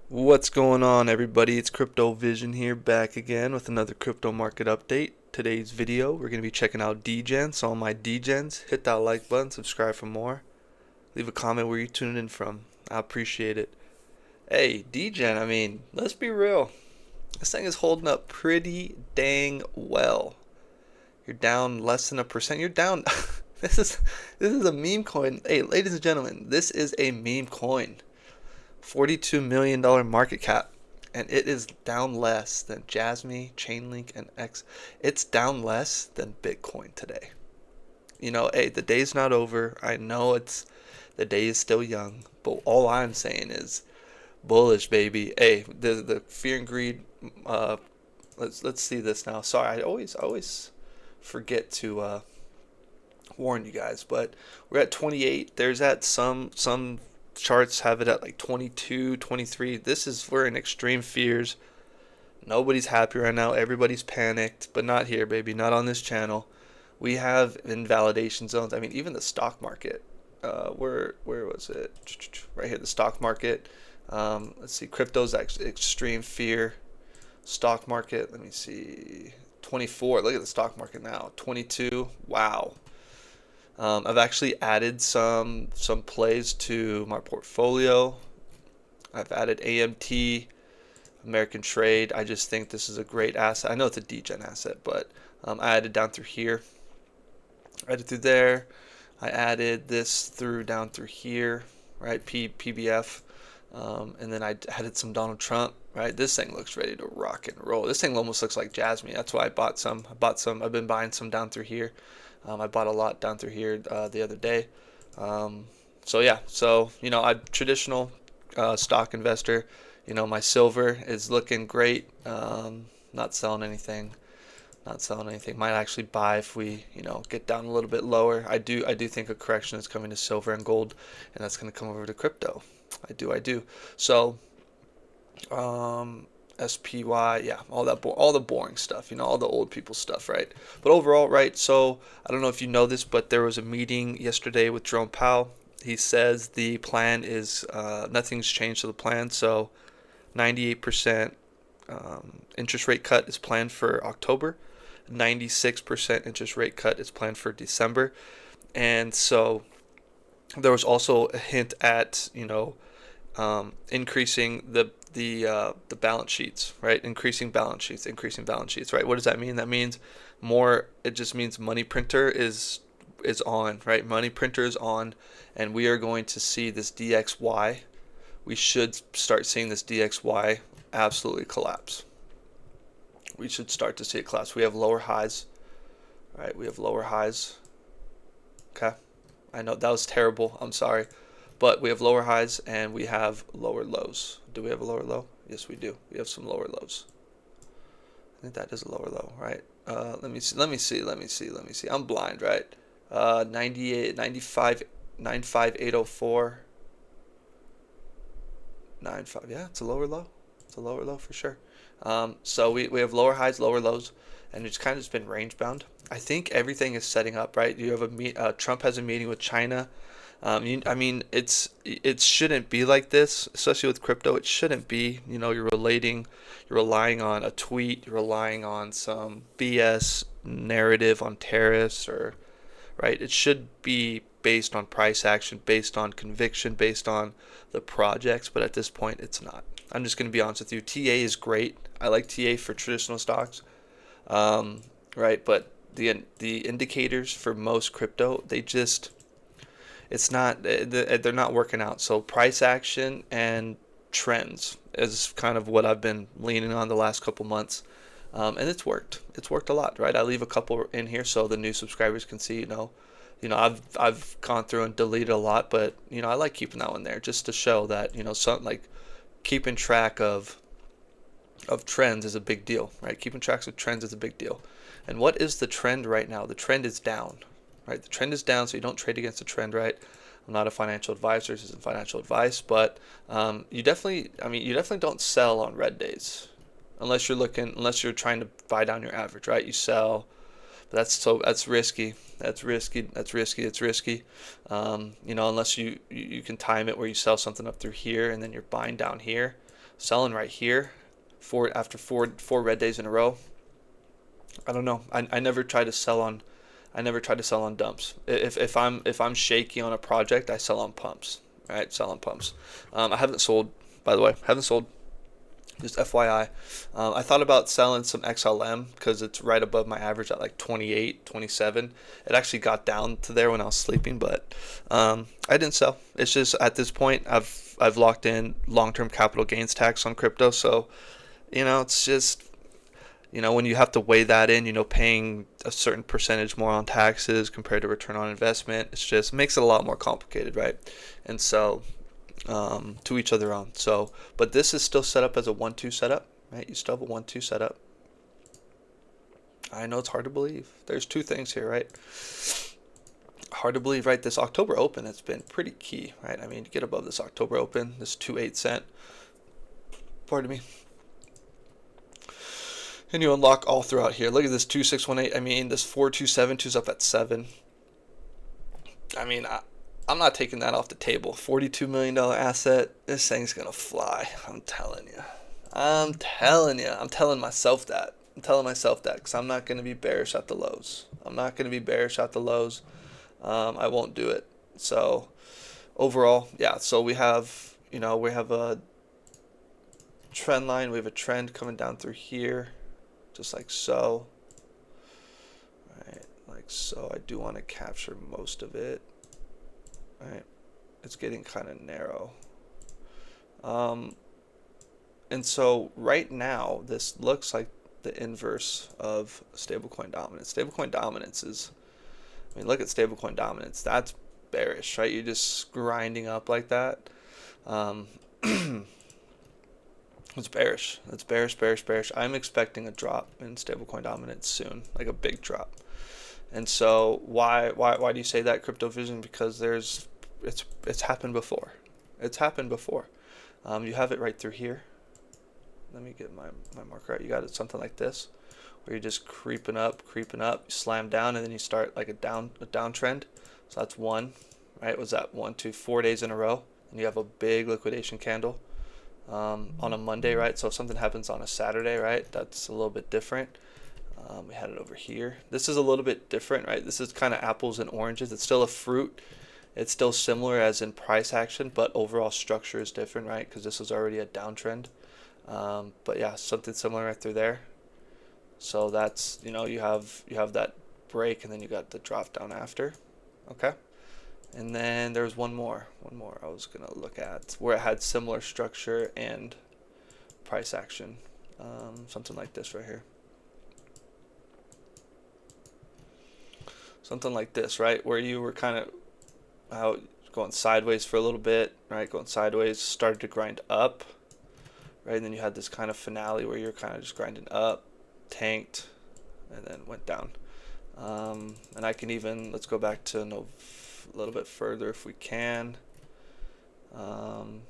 What's going on, everybody? It's Crypto Vision here, back again with another crypto market update. Today's video, we're going to be checking out DEGEN. So, all my DEGENs, hit that like button, subscribe for more. Leave a comment where you're tuning in from. I appreciate it. Hey, DEGEN, let's be real. This thing is holding up pretty dang well. You're down less than a percent. You're down. this is this is a meme coin. Hey, ladies and gentlemen, this is a meme coin. $42 million market cap, and it is down less than Jasmy, Chainlink, and X. It's down less than Bitcoin today. Hey, the day's not over. I know the day is still young, but all I'm saying is bullish, baby. Hey, the fear and greed. Let's see this now. Sorry, I always forget to warn you guys, but we're at 28. There's at some charts have it at like 22, 23. We're in extreme fears. Nobody's happy right now. Everybody's panicked, but not here, baby. Not on this channel. We have invalidation zones. Even the stock market. Where was it? Right here, the stock market. Let's see. Crypto's extreme fear. Stock market. Let me see. 24. Look at the stock market now. 22. Wow. I've actually added some plays to my portfolio. I've added AMT, American Trade. I just think this is a great asset. I know it's a DGen asset, but I added down through here. I added through there. I added this down through here, right? PBF. And then I added some Donald Trump, right? This thing looks ready to rock and roll. This thing almost looks like Jasmine. That's why I bought some. I've been buying some down through here. I bought a lot down through here the other day. So yeah, I'm traditional stock investor. My silver is looking great. Not selling anything. Not selling anything. Might actually buy if we, get down a little bit lower. I do think a correction is coming to silver and gold, and that's going to come over to crypto. I do. So, SPY, yeah, all the boring stuff, all the old people stuff, right? But overall, right? So I don't know if you know this, but there was a meeting yesterday with Jerome Powell. He says the plan is nothing's changed to the plan. So 98% interest rate cut is planned for October. 96% interest rate cut is planned for December. And so there was also a hint at increasing the balance sheets, right? Increasing balance sheets, right? What does that mean? That means more. It just means money printer is on, right? Money printer is on, and we are going to see this DXY. We should start seeing this DXY absolutely collapse. We should start to see it collapse. We have lower highs, right? We have lower highs. Okay, I know that was terrible. I'm sorry. But we have lower highs and we have lower lows. Do we have a lower low? Yes, we do. We have some lower lows. I think that is a lower low, right? Let me see. I'm blind, right? 98, 95, 95804, 95. Yeah, it's a lower low. It's a lower low for sure. So we have lower highs, lower lows, and it's kind of just been range bound. I think everything is setting up, right? You have Trump has a meeting with China. It shouldn't be like this, especially with crypto. It shouldn't be. You're relying on a tweet, you're relying on some BS narrative on tariffs, or right. It should be based on price action, based on conviction, based on the projects. But at this point, it's not. I'm just going to be honest with you. TA is great. I like TA for traditional stocks, right? But the indicators for most crypto, it's not they're not working out. So price action and trends is kind of what I've been leaning on the last couple months, and it's worked a lot, right? I leave a couple in here so the new subscribers can see. I've gone through and deleted a lot, but I like keeping that one there just to show that something like keeping track of trends is a big deal, right? Keeping track of trends is a big deal. And what is the trend right now? The trend is down, right? The trend is down, so you don't trade against the trend, right? I'm not a financial advisor. This isn't financial advice, but you definitely don't sell on red days unless you're trying to buy down your average, right? You sell, but that's risky. That's risky. It's risky. Unless you can time it where you sell something up through here and then you're buying down here. selling right here after four red days in a row. I don't know. I never try to sell on dumps. If I'm shaky on a project, I sell on pumps. Right, sell on pumps. I haven't sold, by the way. Haven't sold. Just FYI. I thought about selling some XLM because it's right above my average at like 28, 27. It actually got down to there when I was sleeping, but I didn't sell. It's just at this point I've locked in long-term capital gains tax on crypto, so it's just when you have to weigh that in, paying a certain percentage more on taxes compared to return on investment, it's just makes it a lot more complicated, right? And so, to each other own. So, but this is still set up as a 1-2 setup, right? You still have a 1-2 setup. I know it's hard to believe. There's two things here, right? Hard to believe, right? This October open has been pretty key, right? I mean, to get above this October open, this 2.8 cent, pardon me, and you unlock all throughout here. Look at this 2.618. I mean, this 4.272 is up at 7. I mean, I'm not taking that off the table. $42 million asset. This thing's gonna fly. I'm telling you. I'm telling myself that. Because I'm not gonna be bearish at the lows. I won't do it. So overall, yeah. So we have a trend line. We have a trend coming down through here, just like so. Right, like so. I do want to capture most of it. Right, it's getting kind of narrow. And so right now, this looks like the inverse of stablecoin dominance. Stablecoin dominance is, I mean, look at stablecoin dominance. That's bearish, right? You're just grinding up like that. It's bearish. It's bearish. I'm expecting a drop in stablecoin dominance soon, like a big drop. And so why do you say that, Crypto Vision? Because it's happened before. It's happened before. You have it right through here. Let me get my marker out. You got it something like this, where you're just creeping up, you slam down, and then you start like a downtrend. So that's one, right? Was that 1, 2, 4 days in a row? And you have a big liquidation candle on a Monday, right? So if something happens on a Saturday, right, that's a little bit different. We had it over here. This is a little bit different, right? This is kind of apples and oranges. It's still a fruit. It's still similar as in price action, but overall structure is different, right? Because this was already a downtrend. But yeah, something similar right through there. So that's, you have that break, and then you got the drop down after. Okay. And then there's one more I was gonna look at where it had similar structure and price action. Something like this right here. Something like this, right? Where you were kind of out going sideways for a little bit, right? Going sideways, started to grind up, right? And then you had this kind of finale where you're kind of just grinding up, tanked, and then went down. And I can even, let's go back to a little bit further if we can. Kind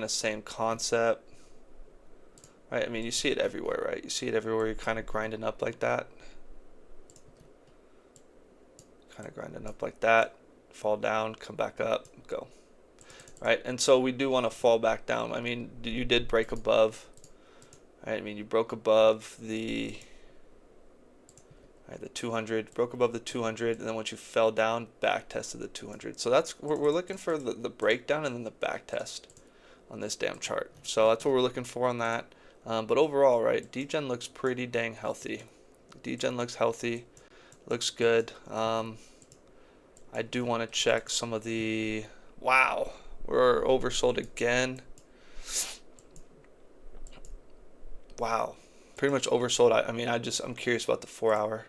of same concept, right? I mean, you see it everywhere, right? You see it everywhere. You're kind of grinding up like that. Fall down, come back up, go. Right, and so we do want to fall back down. I mean, you did break above, right? I mean, you broke above the 200, broke above the 200, and then once you fell down, back tested the 200. So that's we're looking for the breakdown and then the back test on this damn chart. So that's what we're looking for on that. But overall, right, DEGEN looks pretty dang healthy. DEGEN looks healthy, looks good. I do want to check some of the, wow, we're oversold again. Wow, pretty much oversold. I mean, I'm curious about the 4 hour.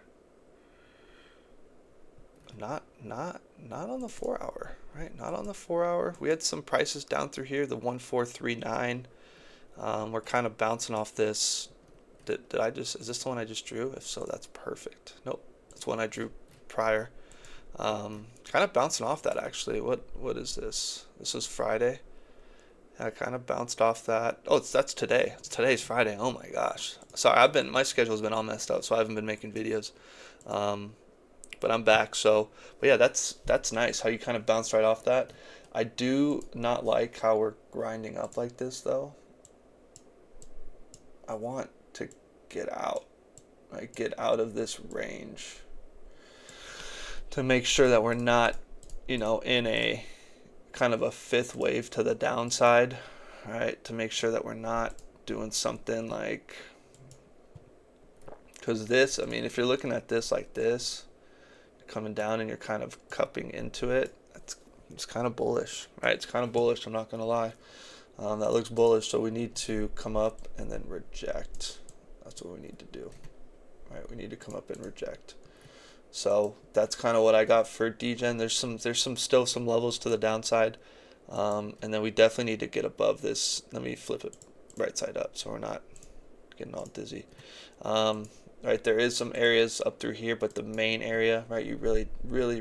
Not on the 4 hour, right? Not on the 4 hour. We had some prices down through here, the 1439. We're kind of bouncing off this. Is this the one I just drew? If so, that's perfect. Nope, that's one I drew prior. Kind of bouncing off that actually. What is this? This is Friday. I kind of bounced off that. Oh, that's today. Today's Friday. Oh my gosh. Sorry, my schedule's been all messed up, so I haven't been making videos. But I'm back. But yeah, that's nice how you kind of bounced right off that. I do not like how we're grinding up like this though. I want to get out, right? Get out of this range to make sure that we're not, in a kind of a fifth wave to the downside, right? To make sure that we're not doing something like, because this, I mean, if you're looking at this like this, coming down and you're kind of cupping into it, it's kind of bullish, right? It's kind of bullish, I'm not going to lie. That looks bullish, so we need to come up and then reject. That's what we need to do, right? We need to come up and reject. So that's kind of what I got for DEGEN. There's still some levels to the downside, and then we definitely need to get above this. Let me flip it right side up so we're not getting all dizzy. Right, there is some areas up through here, but the main area, right, you really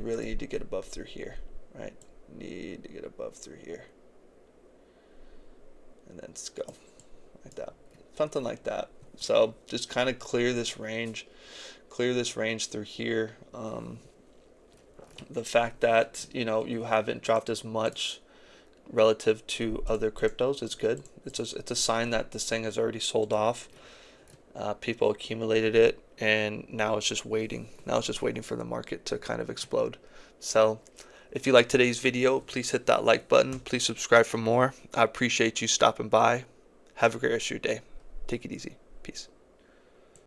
need to get above through here, right? Need to get above through here, and then let's go like that, something like that. So just kind of clear this range through here. The fact that you haven't dropped as much relative to other cryptos is good. It's a sign that this thing has already sold off. People accumulated it, and now it's just waiting. Now it's just waiting for the market to kind of explode. So if you like today's video, please hit that like button. Please subscribe for more. I appreciate you stopping by. Have a great rest of your day. Take it easy. Peace.